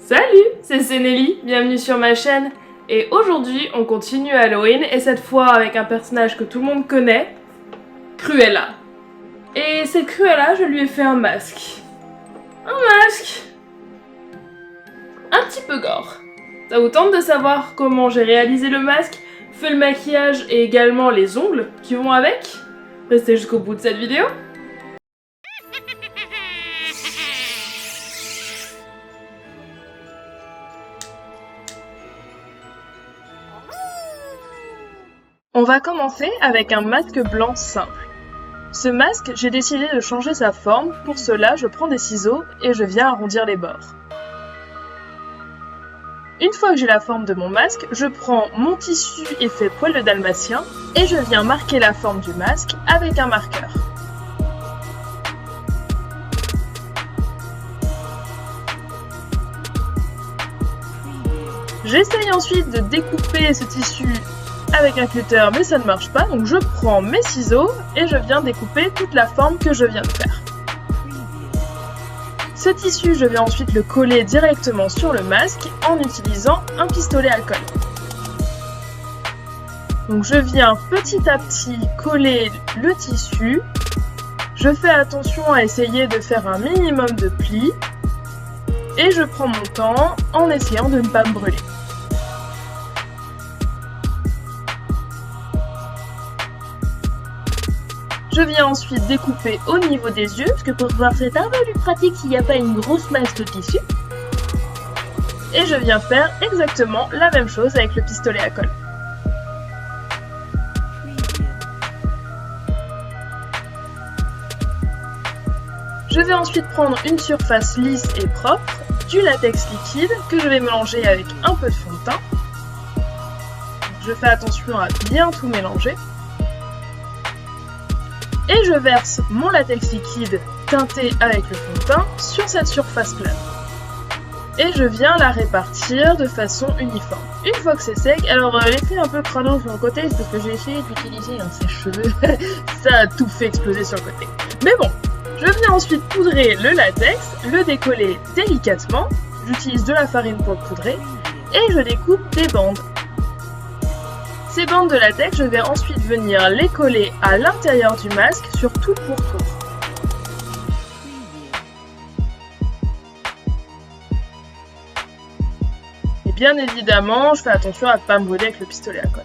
Salut, c'est Nelly, bienvenue sur ma chaîne. Et aujourd'hui, on continue Halloween, et cette fois avec un personnage que tout le monde connaît, Cruella. Et cette Cruella, je lui ai fait un masque. Un masque un petit peu gore. Ça vous tente de savoir comment j'ai réalisé le masque, fait le maquillage et également les ongles qui vont avec? Restez jusqu'au bout de cette vidéo. On va commencer avec un masque blanc simple. Ce masque, j'ai décidé de changer sa forme, pour cela je prends des ciseaux et je viens arrondir les bords. Une fois que j'ai la forme de mon masque, je prends mon tissu effet poil de dalmatien et je viens marquer la forme du masque avec un marqueur. J'essaye ensuite de découper ce tissu avec un cutter, mais ça ne marche pas, donc je prends mes ciseaux et je viens découper toute la forme que je viens de faire. Ce tissu, je vais ensuite le coller directement sur le masque en utilisant un pistolet à colle. Donc je viens petit à petit coller le tissu. Je fais attention à essayer de faire un minimum de plis et je prends mon temps en essayant de ne pas me brûler. Je viens ensuite découper au niveau des yeux, parce que pour voir c'est un peu plus pratique s'il n'y a pas une grosse masse de tissu. Et je viens faire exactement la même chose avec le pistolet à colle. Je vais ensuite prendre une surface lisse et propre, du latex liquide que je vais mélanger avec un peu de fond de teint. Je fais attention à bien tout mélanger. Et je verse mon latex liquide teinté avec le fond de teint sur cette surface plane. Et je viens la répartir de façon uniforme. Une fois que c'est sec, alors l'effet un peu crado sur le côté, c'est parce que j'ai essayé d'utiliser un sèche-cheveux, ça a tout fait exploser sur le côté. Mais bon, je viens ensuite poudrer le latex, le décoller délicatement, j'utilise de la farine pour le poudrer, et je découpe des bandes. Ces bandes de latex, je vais ensuite venir les coller à l'intérieur du masque sur tout le pourtour. Et bien évidemment, je fais attention à ne pas me brûler avec le pistolet à colle.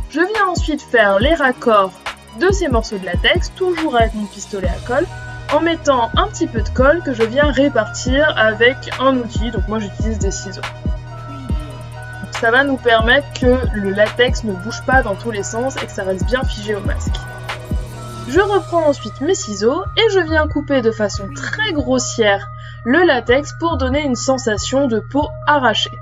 Je viens ensuite faire les raccords de ces morceaux de latex, toujours avec mon pistolet à colle, en mettant un petit peu de colle que je viens répartir avec un outil, donc moi j'utilise des ciseaux. Ça va nous permettre que le latex ne bouge pas dans tous les sens et que ça reste bien figé au masque. Je reprends ensuite mes ciseaux et je viens couper de façon très grossière le latex pour donner une sensation de peau arrachée.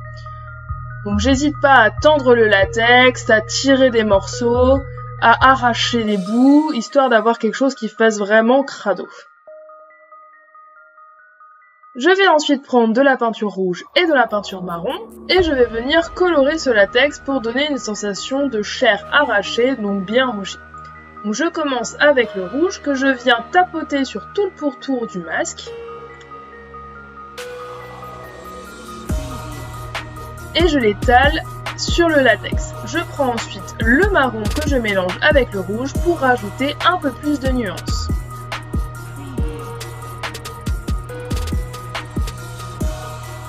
Donc j'hésite pas à tendre le latex, à tirer des morceaux, à arracher les bouts, histoire d'avoir quelque chose qui fasse vraiment crado. Je vais ensuite prendre de la peinture rouge et de la peinture marron et je vais venir colorer ce latex pour donner une sensation de chair arrachée, donc bien rougie. Donc je commence avec le rouge que je viens tapoter sur tout le pourtour du masque. Et je l'étale sur le latex. Je prends ensuite le marron que je mélange avec le rouge pour rajouter un peu plus de nuances.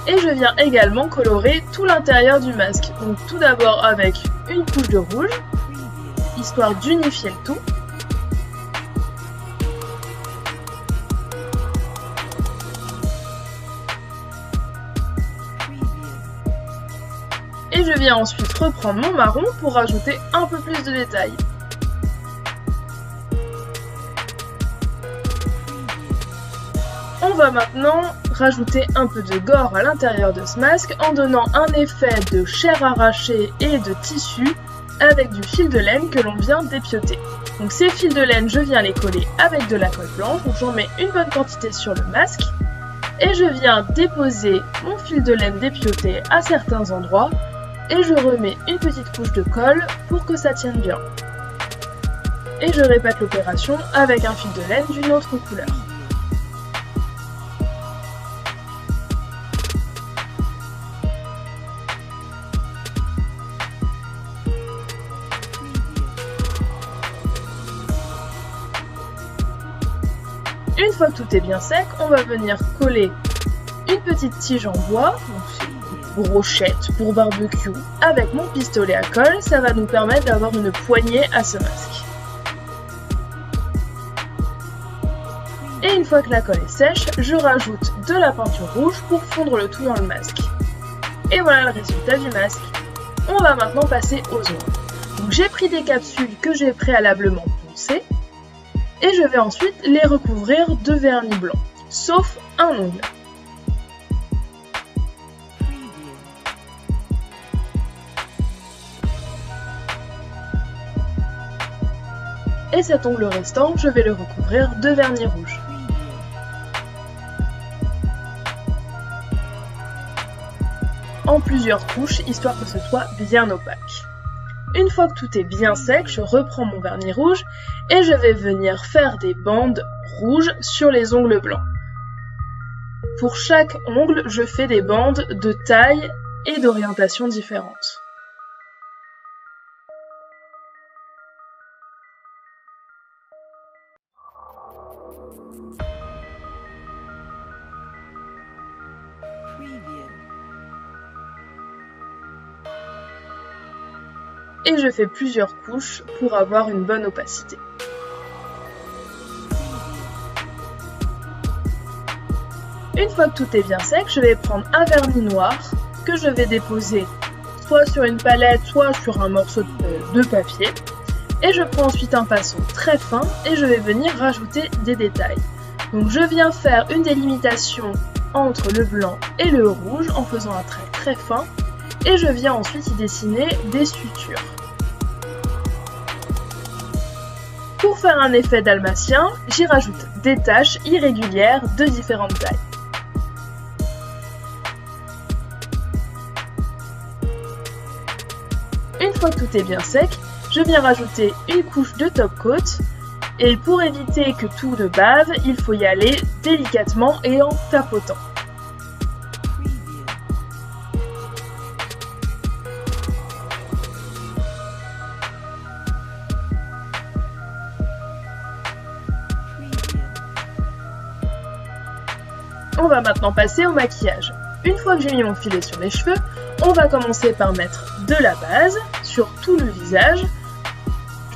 Et je viens également colorer tout l'intérieur du masque. Donc tout d'abord avec une couche de rouge, histoire d'unifier le tout. Et je viens ensuite reprendre mon marron pour rajouter un peu plus de détails. On va maintenant rajouter un peu de gore à l'intérieur de ce masque en donnant un effet de chair arrachée et de tissu avec du fil de laine que l'on vient dépioter. Donc ces fils de laine, je viens les coller avec de la colle blanche, donc j'en mets une bonne quantité sur le masque et je viens déposer mon fil de laine dépioté à certains endroits et je remets une petite couche de colle pour que ça tienne bien. Et je répète l'opération avec un fil de laine d'une autre couleur. Une fois que tout est bien sec, on va venir coller une petite tige en bois, donc c'est une brochette pour barbecue, avec mon pistolet à colle. Ça va nous permettre d'avoir une poignée à ce masque. Et une fois que la colle est sèche, je rajoute de la peinture rouge pour fondre le tout dans le masque. Et voilà le résultat du masque. On va maintenant passer aux ongles. Donc j'ai pris des capsules que j'ai préalablement poncées et je vais ensuite les recouvrir de vernis blanc, sauf un ongle. Et cet ongle restant, je vais le recouvrir de vernis rouge. En plusieurs couches, histoire que ce soit bien opaque. Une fois que tout est bien sec, je reprends mon vernis rouge et je vais venir faire des bandes rouges sur les ongles blancs. Pour chaque ongle, je fais des bandes de taille et d'orientation différentes. Et je fais plusieurs couches pour avoir une bonne opacité. Une fois que tout est bien sec, je vais prendre un vernis noir que je vais déposer soit sur une palette, soit sur un morceau de papier. Et je prends ensuite un pinceau très fin et je vais venir rajouter des détails. Donc je viens faire une délimitation entre le blanc et le rouge en faisant un trait très fin. Et je viens ensuite y dessiner des sutures. Pour faire un effet dalmatien, j'y rajoute des taches irrégulières de différentes tailles. Une fois que tout est bien sec, je viens rajouter une couche de top coat. Et pour éviter que tout ne bave, il faut y aller délicatement et en tapotant. On va maintenant passer au maquillage. Une fois que j'ai mis mon filet sur les cheveux, on va commencer par mettre de la base sur tout le visage.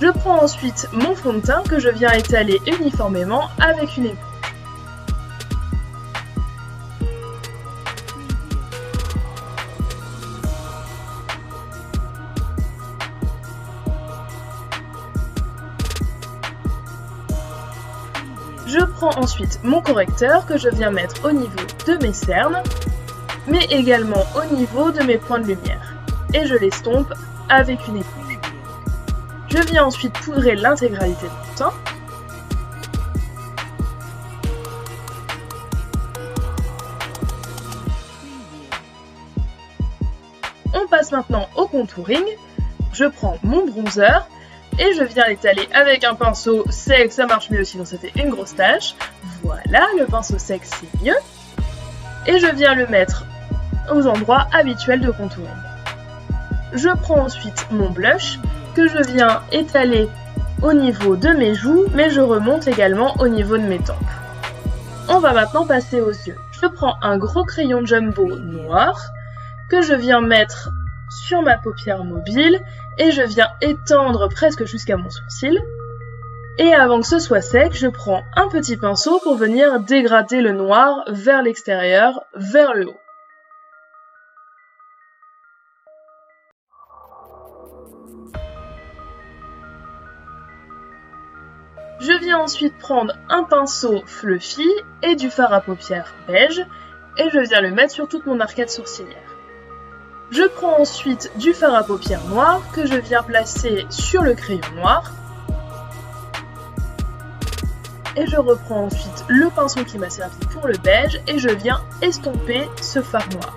Je prends ensuite mon fond de teint que je viens étaler uniformément avec une éponge. Je prends ensuite mon correcteur que je viens mettre au niveau de mes cernes, mais également au niveau de mes points de lumière. Et je l'estompe avec une éponge. Je viens ensuite poudrer l'intégralité de mon teint. On passe maintenant au contouring. Je prends mon bronzer et je viens l'étaler avec un pinceau sec, ça marche mieux sinon ça fait une grosse tache. Voilà, le pinceau sec c'est mieux. Et je viens le mettre aux endroits habituels de contouring. Je prends ensuite mon blush que je viens étaler au niveau de mes joues, mais je remonte également au niveau de mes tempes. On va maintenant passer aux yeux. Je prends un gros crayon jumbo noir que je viens mettre sur ma paupière mobile et je viens étendre presque jusqu'à mon sourcil. Et avant que ce soit sec, je prends un petit pinceau pour venir dégrader le noir vers l'extérieur, vers le haut. Je viens ensuite prendre un pinceau fluffy et du fard à paupières beige et je viens le mettre sur toute mon arcade sourcilière. Je prends ensuite du fard à paupières noir que je viens placer sur le crayon noir. Et je reprends ensuite le pinceau qui m'a servi pour le beige et je viens estomper ce fard noir.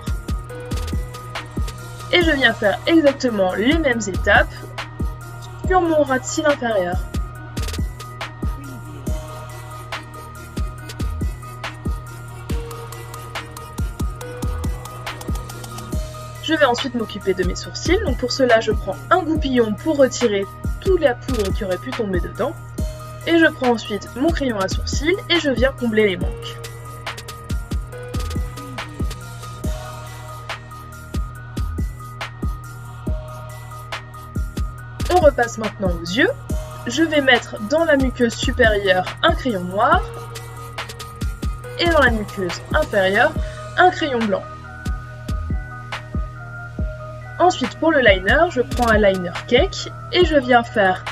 Et je viens faire exactement les mêmes étapes sur mon ras de cils inférieur. Je vais ensuite m'occuper de mes sourcils, donc pour cela je prends un goupillon pour retirer toute la poudre qui aurait pu tomber dedans. Et je prends ensuite mon crayon à sourcils et je viens combler les manques. On repasse maintenant aux yeux. Je vais mettre dans la muqueuse supérieure un crayon noir et dans la muqueuse inférieure un crayon blanc. Ensuite pour le liner, je prends un liner cake et je viens faire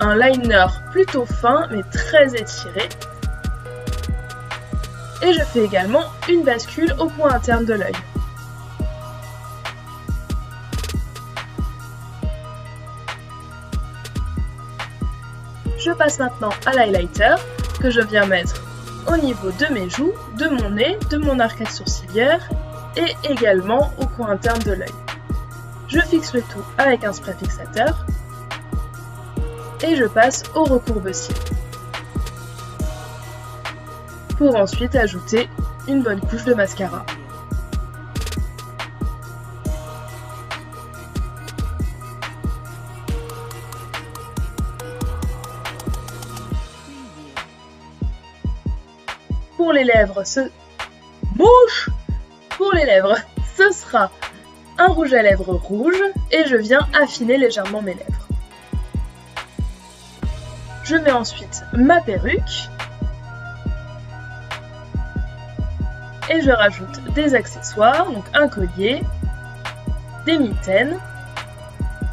un liner plutôt fin mais très étiré. Et je fais également une bascule au point interne de l'œil. Je passe maintenant à l'highlighter que je viens mettre au niveau de mes joues, de mon nez, de mon arcade sourcilière et également au coin interne de l'œil. Je fixe le tout avec un spray fixateur et je passe au recourbe-cils pour ensuite ajouter une bonne couche de mascara. Pour les lèvres, Pour les lèvres, ce sera un rouge à lèvres rouge et je viens affiner légèrement mes lèvres. Je mets ensuite ma perruque et je rajoute des accessoires, donc un collier, des mitaines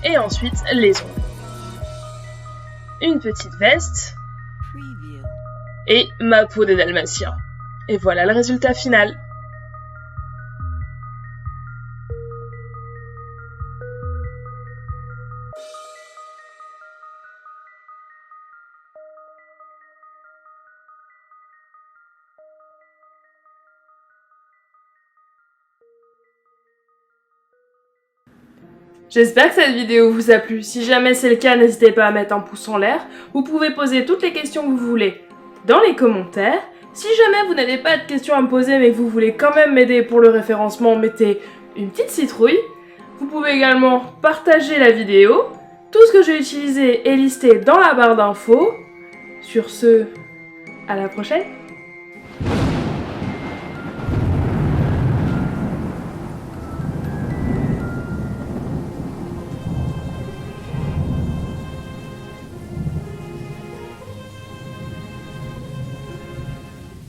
et ensuite les ongles. Une petite veste et ma peau de dalmatien. Et voilà le résultat final. J'espère que cette vidéo vous a plu. Si jamais c'est le cas, n'hésitez pas à mettre un pouce en l'air. Vous pouvez poser toutes les questions que vous voulez dans les commentaires. Si jamais vous n'avez pas de questions à me poser mais que vous voulez quand même m'aider pour le référencement, mettez une petite citrouille. Vous pouvez également partager la vidéo. Tout ce que j'ai utilisé est listé dans la barre d'infos. Sur ce, à la prochaine!